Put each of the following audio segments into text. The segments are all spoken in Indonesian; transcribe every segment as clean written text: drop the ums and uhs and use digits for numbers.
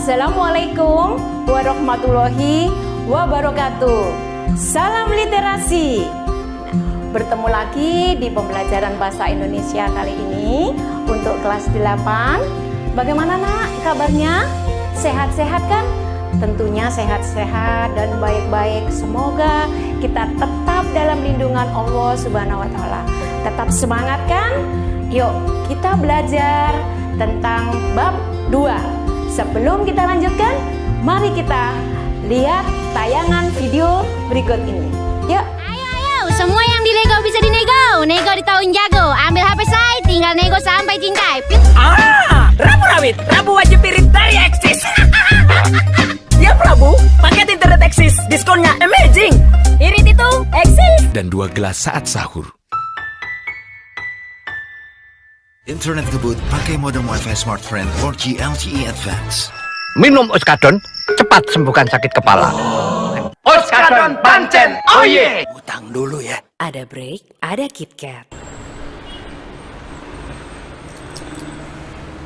Assalamualaikum warahmatullahi wabarakatuh. Salam literasi. Bertemu lagi di pembelajaran bahasa Indonesia kali ini untuk kelas 8. Bagaimana nak kabarnya? Sehat-sehat kan? Tentunya sehat-sehat dan baik-baik. Semoga kita tetap dalam lindungan Allah Subhanahu wa Ta'ala. Tetap semangat kan? Yuk kita belajar tentang bab 2. Sebelum kita lanjutkan, mari kita lihat tayangan video berikut ini. Yuk. Ayo, semua yang di Lego bisa dinego. Nego di tahun jago. Ambil HP saya, tinggal nego sampai cincai. Rabu rawit, Rabu wajib pirit dari Axis. Ya Prabu, paket internet Axis, diskonnya amazing. Irit itu Axis. Dan 2 gelas saat sahur. Internet ngebut pakai modem WiFi Smartfriend 4G LTE Advance. Minum Oskadon, cepat sembuhkan sakit kepala. Oskadon Pancen, oh yeah. Utang dulu ya. Ada break, ada KitKat.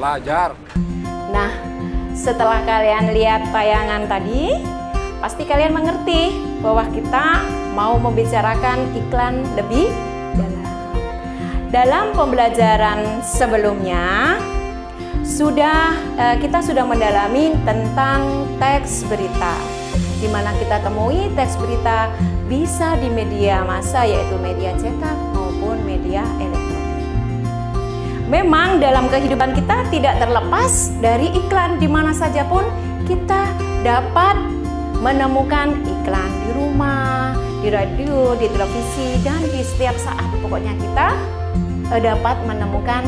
Belajar. Nah, setelah kalian lihat tayangan tadi, pasti kalian mengerti bahwa kita mau membicarakan iklan lebih dalam. Dalam pembelajaran sebelumnya kita sudah mendalami tentang teks berita, di mana kita temui teks berita bisa di media massa, yaitu media cetak maupun media elektronik. Memang dalam kehidupan kita tidak terlepas dari iklan. Di mana saja pun kita dapat menemukan iklan, di rumah, di radio, di televisi, dan di setiap saat. Pokoknya kita dapat menemukan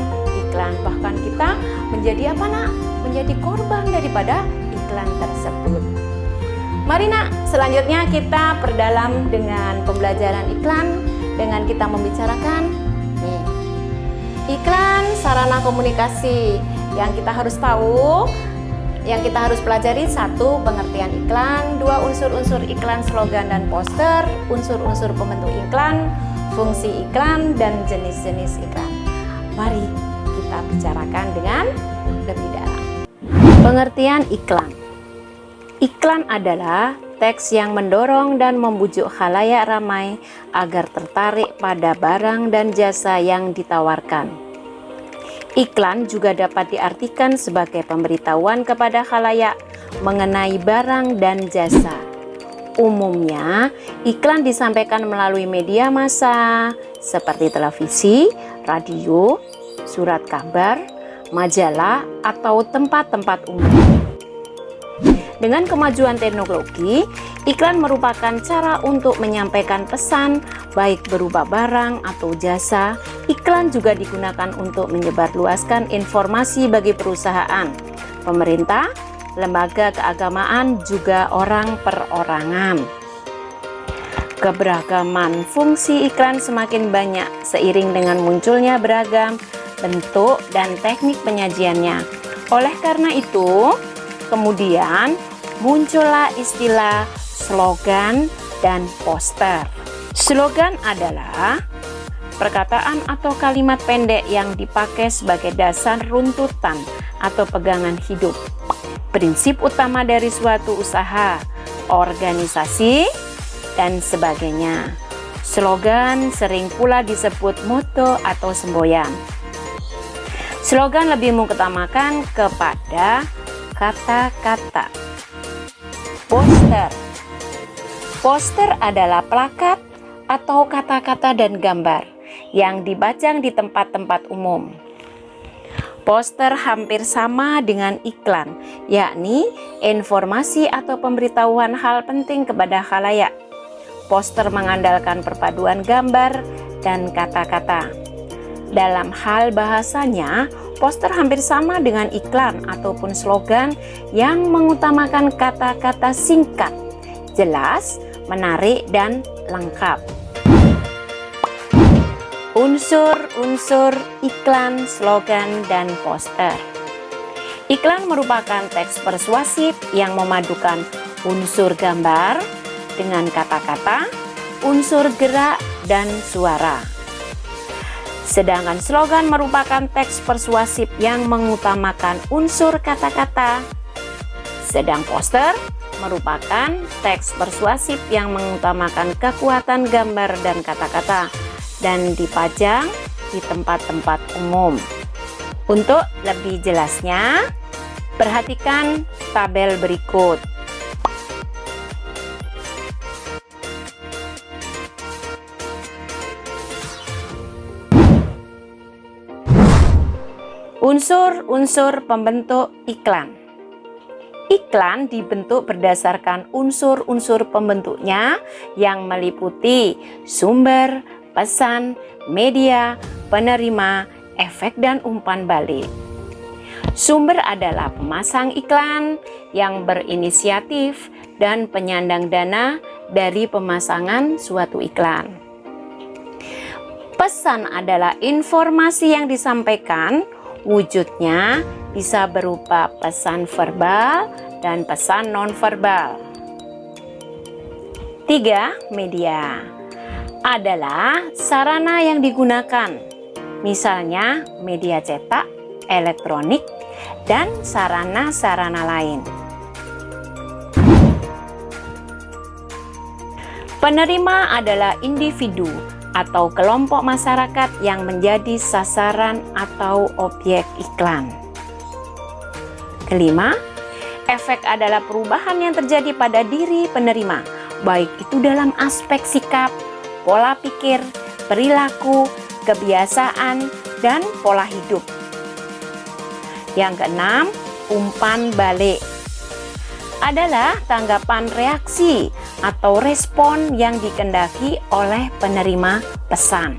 iklan. Bahkan kita menjadi apa nak? Menjadi korban daripada iklan tersebut. Mari nak, selanjutnya kita perdalam dengan pembelajaran iklan, dengan kita membicarakan nih, iklan sarana komunikasi. Yang kita harus tahu, yang kita harus pelajari: 1. Pengertian iklan, 2. Unsur-unsur iklan, slogan dan poster, unsur-unsur pembentuk iklan, fungsi iklan, dan jenis-jenis iklan. Mari kita bicarakan dengan lebih dalam. Pengertian iklan. Iklan adalah teks yang mendorong dan membujuk khalayak ramai agar tertarik pada barang dan jasa yang ditawarkan. Iklan juga dapat diartikan sebagai pemberitahuan kepada khalayak mengenai barang dan jasa. Umumnya, iklan disampaikan melalui media massa seperti televisi, radio, surat kabar, majalah, atau tempat-tempat umum. Dengan kemajuan teknologi, iklan merupakan cara untuk menyampaikan pesan, baik berupa barang atau jasa. Iklan juga digunakan untuk menyebarluaskan informasi bagi perusahaan, pemerintah, lembaga keagamaan, juga orang perorangan. Keberagaman fungsi iklan semakin banyak seiring dengan munculnya beragam bentuk dan teknik penyajiannya. Oleh karena itu, kemudian muncullah istilah slogan dan poster. Slogan adalah perkataan atau kalimat pendek yang dipakai sebagai dasar runtutan atau pegangan hidup, prinsip utama dari suatu usaha, organisasi, dan sebagainya. Slogan sering pula disebut moto atau semboyan. Slogan lebih mengutamakan kepada kata-kata. Poster. Poster adalah plakat atau kata-kata dan gambar yang dipajang di tempat-tempat umum. Poster hampir sama dengan iklan, yakni informasi atau pemberitahuan hal penting kepada khalayak. Poster mengandalkan perpaduan gambar dan kata-kata. Dalam hal bahasanya, poster hampir sama dengan iklan ataupun slogan yang mengutamakan kata-kata singkat, jelas, menarik, dan lengkap. Unsur-unsur iklan, slogan, dan poster. Iklan merupakan teks persuasif yang memadukan unsur gambar dengan kata-kata, unsur gerak, dan suara. Sedangkan slogan merupakan teks persuasif yang mengutamakan unsur kata-kata, Sedang poster merupakan teks persuasif yang mengutamakan kekuatan gambar dan kata-kata dan dipajang di tempat-tempat umum. Untuk lebih jelasnya, perhatikan tabel berikut. Unsur-unsur pembentuk iklan. Iklan dibentuk berdasarkan unsur-unsur pembentuknya yang meliputi sumber, pesan, media, penerima, efek, dan umpan balik. Sumber adalah pemasang iklan yang berinisiatif dan penyandang dana dari pemasangan suatu iklan. Pesan adalah informasi yang disampaikan, wujudnya bisa berupa pesan verbal dan pesan nonverbal. 3. Media adalah sarana yang digunakan, misalnya media cetak, elektronik, dan sarana-sarana lain. Penerima adalah individu atau kelompok masyarakat yang menjadi sasaran atau objek iklan. Kelima, efek adalah perubahan yang terjadi pada diri penerima, baik itu dalam aspek sikap, pola pikir, perilaku, kebiasaan, dan pola hidup. Yang keenam, umpan balik adalah tanggapan reaksi atau respon yang dikehendaki oleh penerima pesan.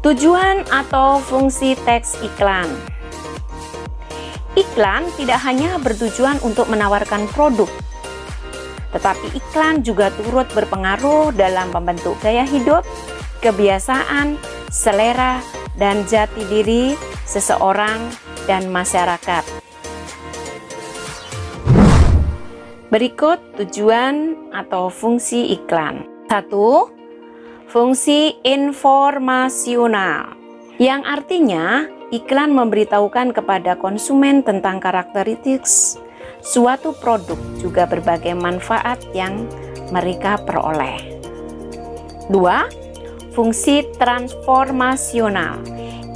Tujuan atau fungsi teks iklan. Iklan tidak hanya bertujuan untuk menawarkan produk, tetapi iklan juga turut berpengaruh dalam membentuk gaya hidup, kebiasaan, selera, dan jati diri seseorang dan masyarakat. Berikut tujuan atau fungsi iklan. 1. Fungsi informasional, yang artinya iklan memberitahukan kepada konsumen tentang karakteristik suatu produk, juga berbagai manfaat yang mereka peroleh. 2. Fungsi transformasional.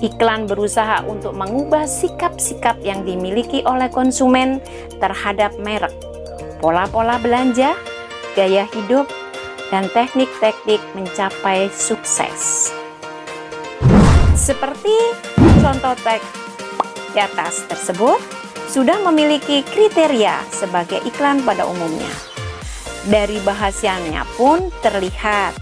Iklan berusaha untuk mengubah sikap-sikap yang dimiliki oleh konsumen terhadap merek, pola-pola belanja, gaya hidup, dan teknik-teknik mencapai sukses. Seperti contoh teks di atas tersebut sudah memiliki kriteria sebagai iklan pada umumnya. Dari bahasanya pun terlihat,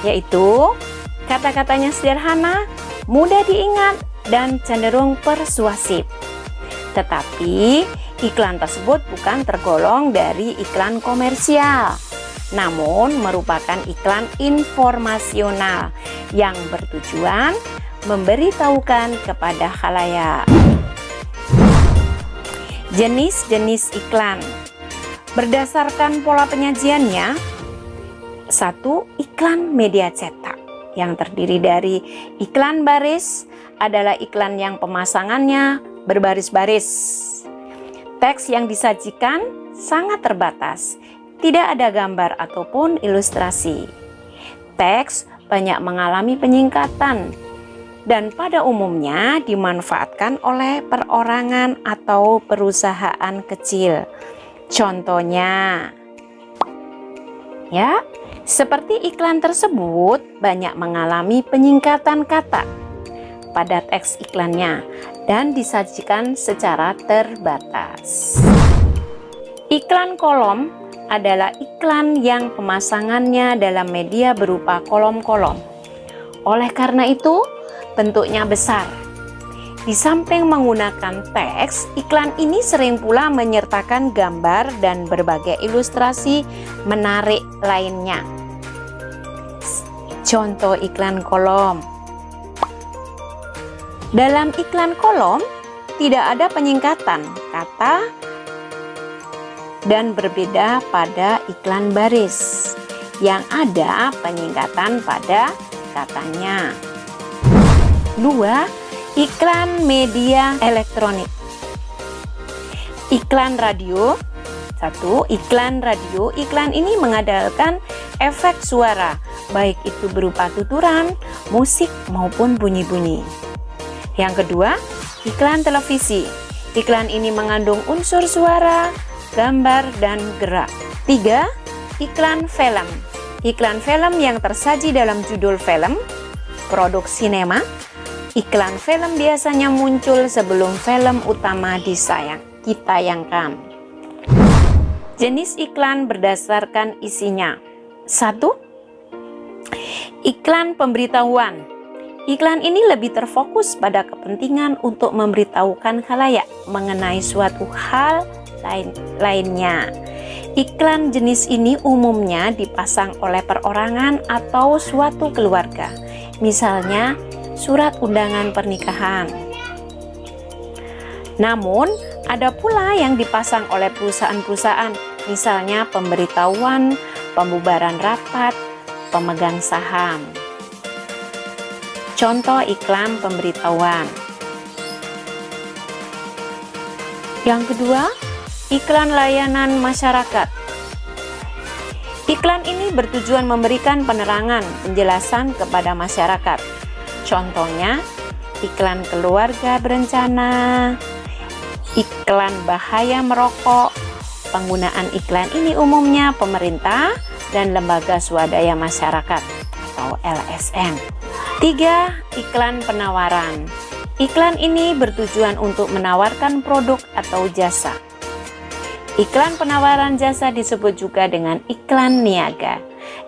yaitu kata-katanya sederhana, mudah diingat, dan cenderung persuasif. Tetapi iklan tersebut bukan tergolong dari iklan komersial, namun merupakan iklan informasional yang bertujuan memberitahukan kepada khalayak. Jenis-jenis iklan berdasarkan pola penyajiannya. 1. Iklan media cetak, yang terdiri dari iklan baris, adalah iklan yang pemasangannya berbaris-baris. Teks yang disajikan sangat terbatas, tidak ada gambar ataupun ilustrasi. Teks banyak mengalami penyingkatan dan pada umumnya dimanfaatkan oleh perorangan atau perusahaan kecil. Contohnya, ya, seperti iklan tersebut banyak mengalami penyingkatan kata pada teks iklannya dan disajikan secara terbatas. Iklan kolom adalah iklan yang pemasangannya dalam media berupa kolom-kolom. Oleh karena itu, bentuknya besar. Di samping menggunakan teks, iklan ini sering pula menyertakan gambar dan berbagai ilustrasi menarik lainnya. Contoh iklan kolom. Dalam iklan kolom, tidak ada penyingkatan kata dan berbeda pada iklan baris yang ada penyingkatan pada katanya. 2. Iklan media elektronik. Iklan radio. 1. Iklan radio. Iklan ini mengandalkan efek suara, baik itu berupa tuturan, musik maupun bunyi-bunyi. Yang kedua, iklan televisi. Iklan ini mengandung unsur suara, gambar, dan gerak. 3. Iklan film. Iklan film yang tersaji dalam judul film, produk sinema. Iklan film biasanya muncul sebelum film utama ditayangkan. Jenis iklan berdasarkan isinya. 1. Iklan pemberitahuan. Iklan ini lebih terfokus pada kepentingan untuk memberitahukan khalayak mengenai suatu hal lainnya. Iklan jenis ini umumnya dipasang oleh perorangan atau suatu keluarga. Misalnya, surat undangan pernikahan. Namun, ada pula yang dipasang oleh perusahaan-perusahaan, misalnya pemberitahuan, pembubaran rapat, pemegang saham. Contoh iklan pemberitahuan. Yang kedua, iklan layanan masyarakat. Iklan ini bertujuan memberikan penerangan, penjelasan kepada masyarakat. Contohnya, iklan keluarga berencana, iklan bahaya merokok. Penggunaan iklan ini umumnya pemerintah dan lembaga swadaya masyarakat atau LSM. 3. Iklan penawaran. Iklan ini bertujuan untuk menawarkan produk atau jasa. Iklan penawaran jasa disebut juga dengan iklan niaga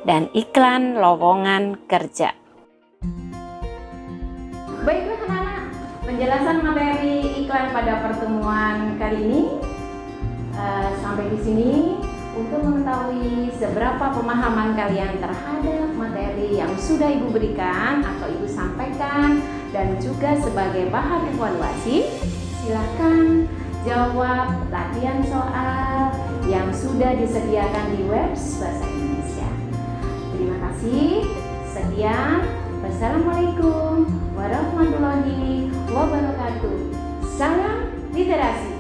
dan iklan lowongan kerja. Baiklah anak-anak, penjelasan materi iklan pada pertemuan kali ini sampai di sini. Untuk mengetahui seberapa pemahaman kalian terhadap materi yang sudah Ibu berikan atau Ibu sampaikan dan juga sebagai bahan evaluasi, silakan jawab latihan soal yang sudah disediakan di webs Bahasa Indonesia. Terima kasih. Sekian. Wassalamualaikum warahmatullahi wabarakatuh. Salam literasi.